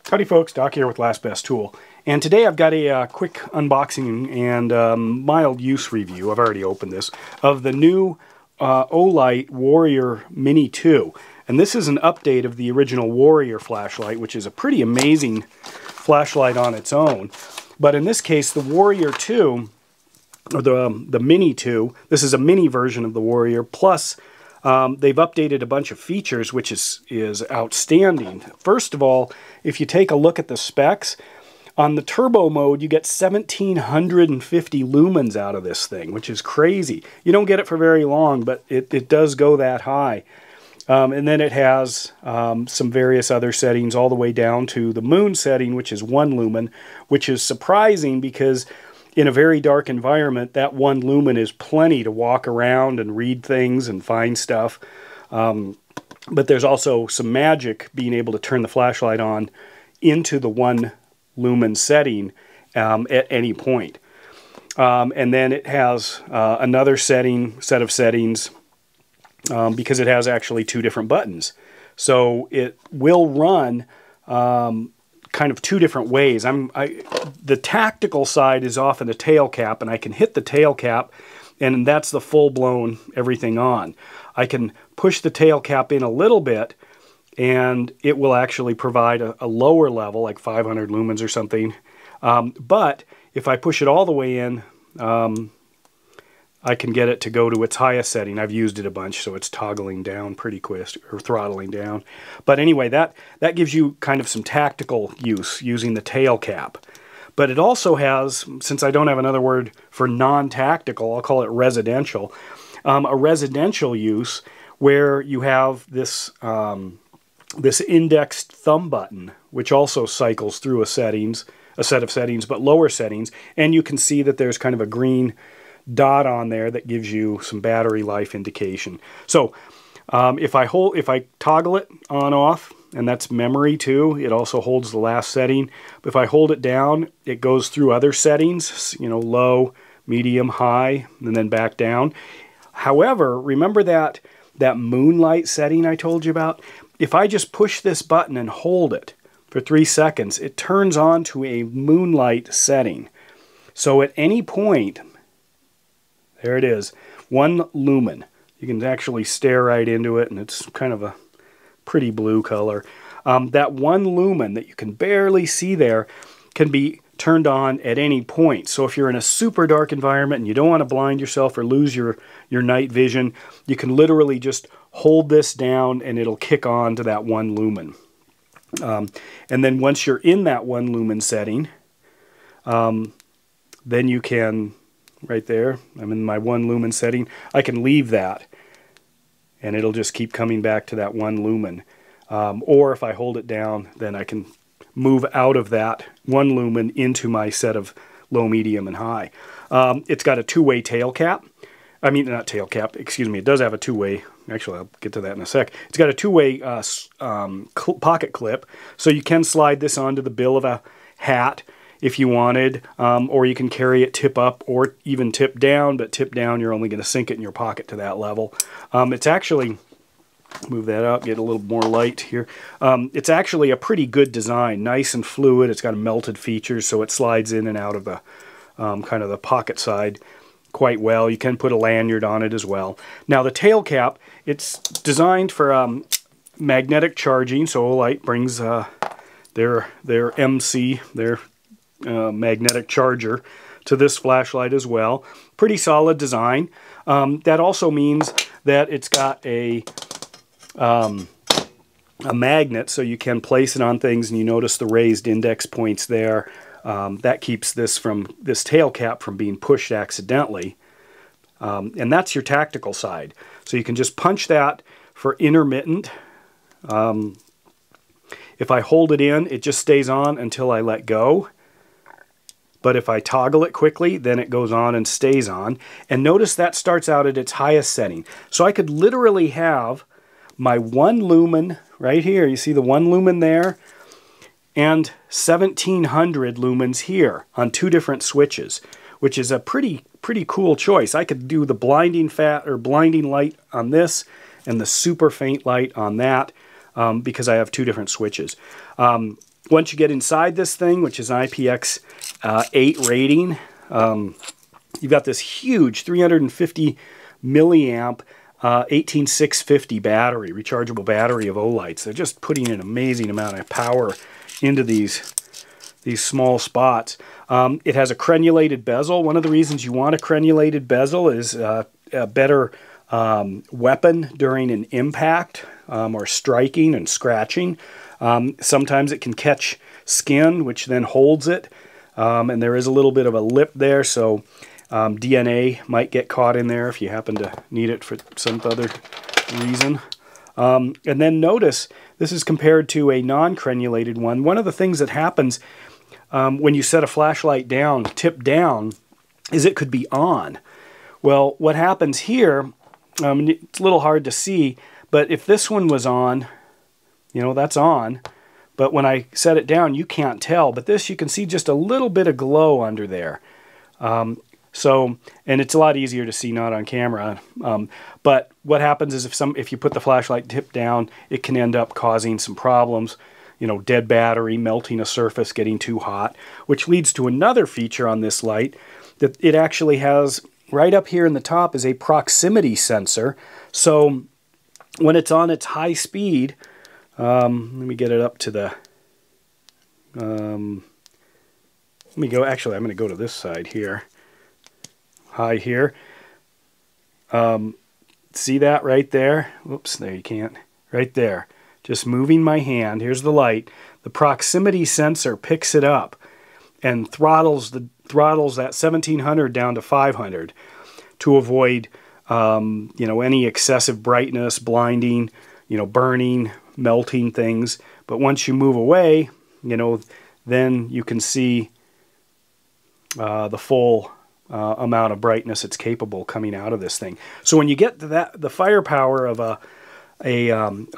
Howdy folks, Doc here with Last Best Tool. And today I've got a quick unboxing and mild use review, I've already opened this, of the new Olight Warrior Mini 2. And this is an update of the original Warrior flashlight, which is a pretty amazing flashlight on its own. But in this case, the Warrior 2, or the Mini 2, this is a mini version of the Warrior, plus they've updated a bunch of features, which is outstanding. First of all, if you take a look at the specs, on the turbo mode, you get 1,750 lumens out of this thing, which is crazy. You don't get it for very long, but it does go that high. And then it has some various other settings all the way down to the moon setting, which is 1 lumen, which is surprising because in a very dark environment, that 1 lumen is plenty to walk around and read things and find stuff. But there's also some magic being able to turn the flashlight on into the 1 lumen setting at any point. And then it has another set of settings because it has actually 2 different buttons. So it will run kind of 2 different ways. The tactical side is off in the tail cap, and I can hit the tail cap, and that's the full-blown everything on. I can push the tail cap in a little bit, and it will actually provide a lower level, like 500 lumens or something. But if I push it all the way in, I can get it to go to its highest setting. I've used it a bunch, so it's toggling down pretty quick, or throttling down. But anyway, that gives you kind of some tactical use using the tail cap. But it also has, since I don't have another word for non-tactical, I'll call it residential, a residential use where you have this this indexed thumb button, which also cycles through a set of settings, but lower settings, and you can see that there's kind of a green dot on there that gives you some battery life indication. So if I toggle it on off, and that's memory too, it also holds the last setting. But if I hold it down, it goes through other settings, you know, low, medium, high, and then back down. However, remember that moonlight setting I told you about? If I just push this button and hold it for 3 seconds, it turns on to a moonlight setting. So at any point, there it is, 1 lumen. You can actually stare right into it, and it's kind of a pretty blue color. That 1 lumen that you can barely see there can be turned on at any point. So if you're in a super dark environment and you don't want to blind yourself or lose your night vision, you can literally just hold this down and it'll kick on to that 1 lumen. And then once you're in that 1 lumen setting, then you can, right there, I'm in my 1 lumen setting, I can leave that and it'll just keep coming back to that 1 lumen. Or if I hold it down, then I can move out of that 1 lumen into my set of low, medium, and high. It's got a 2-way tail cap. I mean, not tail cap, excuse me. It does have a 2-way, actually I'll get to that in a sec. It's got a 2-way pocket clip, so you can slide this onto the bill of a hat if you wanted, or you can carry it tip up or even tip down, but tip down you're only going to sink it in your pocket to that level. It's actually, move that up, get a little more light here. It's actually a pretty good design, nice and fluid. It's got melted features, so it slides in and out of the kind of the pocket side quite well. You can put a lanyard on it as well. Now the tail cap, it's designed for magnetic charging, so Olight brings their MC, their magnetic charger, to this flashlight as well. Pretty solid design. That also means that it's got a magnet, so you can place it on things, and you notice the raised index points there. That keeps this tail cap from being pushed accidentally. And that's your tactical side. So you can just punch that for intermittent. If I hold it in, it just stays on until I let go. But if I toggle it quickly, then it goes on and stays on. And notice that starts out at its highest setting. So I could literally have my 1 lumen right here. You see the 1 lumen there? And 1,700 lumens here on 2 different switches, which is a pretty cool choice. I could do the blinding light on this and the super faint light on that because I have 2 different switches. Once you get inside this thing, which is an IPX8 rating, you've got this huge 350 milliamp 18650 battery, rechargeable battery of Olights. They're just putting an amazing amount of power into these small spots. It has a crenulated bezel. One of the reasons you want a crenulated bezel is a better weapon during an impact or striking and scratching. Sometimes it can catch skin, which then holds it, and there is a little bit of a lip there, so DNA might get caught in there if you happen to need it for some other reason. And then notice, this is compared to a non-crenulated one. One of the things that happens when you set a flashlight down, tip down, is it could be on. Well, what happens here, it's a little hard to see, but if this one was on, you know, that's on, but when I set it down, you can't tell. But this, you can see just a little bit of glow under there. And it's a lot easier to see not on camera. But what happens is if you put the flashlight tip down, it can end up causing some problems. You know, dead battery, melting a surface, getting too hot, which leads to another feature on this light, that it actually has, right up here in the top is a proximity sensor. So when it's on its high speed, let me get it up to the, actually I'm going to go to this side here. High here. See that right there? Whoops, there you can't. Right there. Just moving my hand. Here's the light. The proximity sensor picks it up and throttles that 1700 down to 500 to avoid you know, any excessive brightness, blinding, you know, burning, melting things. But once you move away, you know, then you can see the full amount of brightness it's capable coming out of this thing. So when you get to that, the firepower of a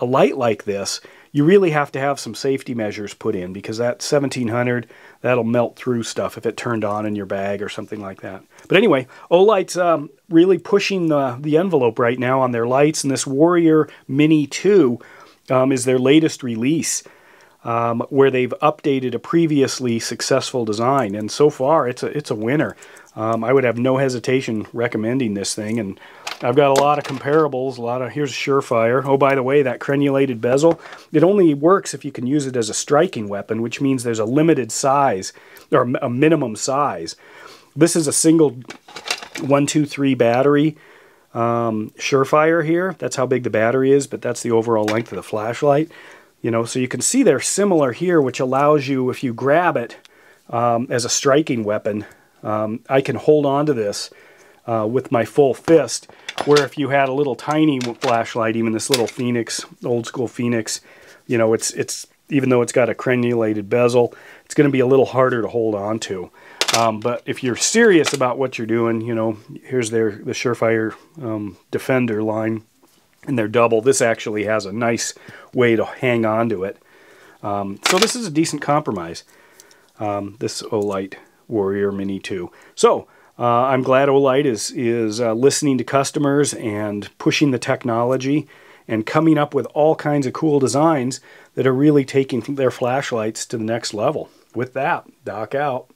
light like this, you really have to have some safety measures put in, because that 1700, that'll melt through stuff if it turned on in your bag or something like that. But anyway, Olight's really pushing the envelope right now on their lights, and this Warrior Mini 2 is their latest release, where they've updated a previously successful design, and so far it's a winner. I would have no hesitation recommending this thing, and I've got a lot of comparables, here's Surefire. Oh, by the way, that crenulated bezel, it only works if you can use it as a striking weapon, which means there's a limited size, or a minimum size. This is a single 123 battery Surefire here. That's how big the battery is, but that's the overall length of the flashlight. You know, so you can see they're similar here, which allows you, if you grab it as a striking weapon, I can hold on to this with my full fist, where if you had a little tiny flashlight, even this little Phoenix, old school Phoenix, you know, it's even though it's got a crenulated bezel, it's going to be a little harder to hold on to. But if you're serious about what you're doing, you know, here's the Surefire Defender line, and they're double. This actually has a nice way to hang on to it. So this is a decent compromise, this Olight Warrior Mini 2. So I'm glad Olight is listening to customers and pushing the technology and coming up with all kinds of cool designs that are really taking their flashlights to the next level. With that, Doc out.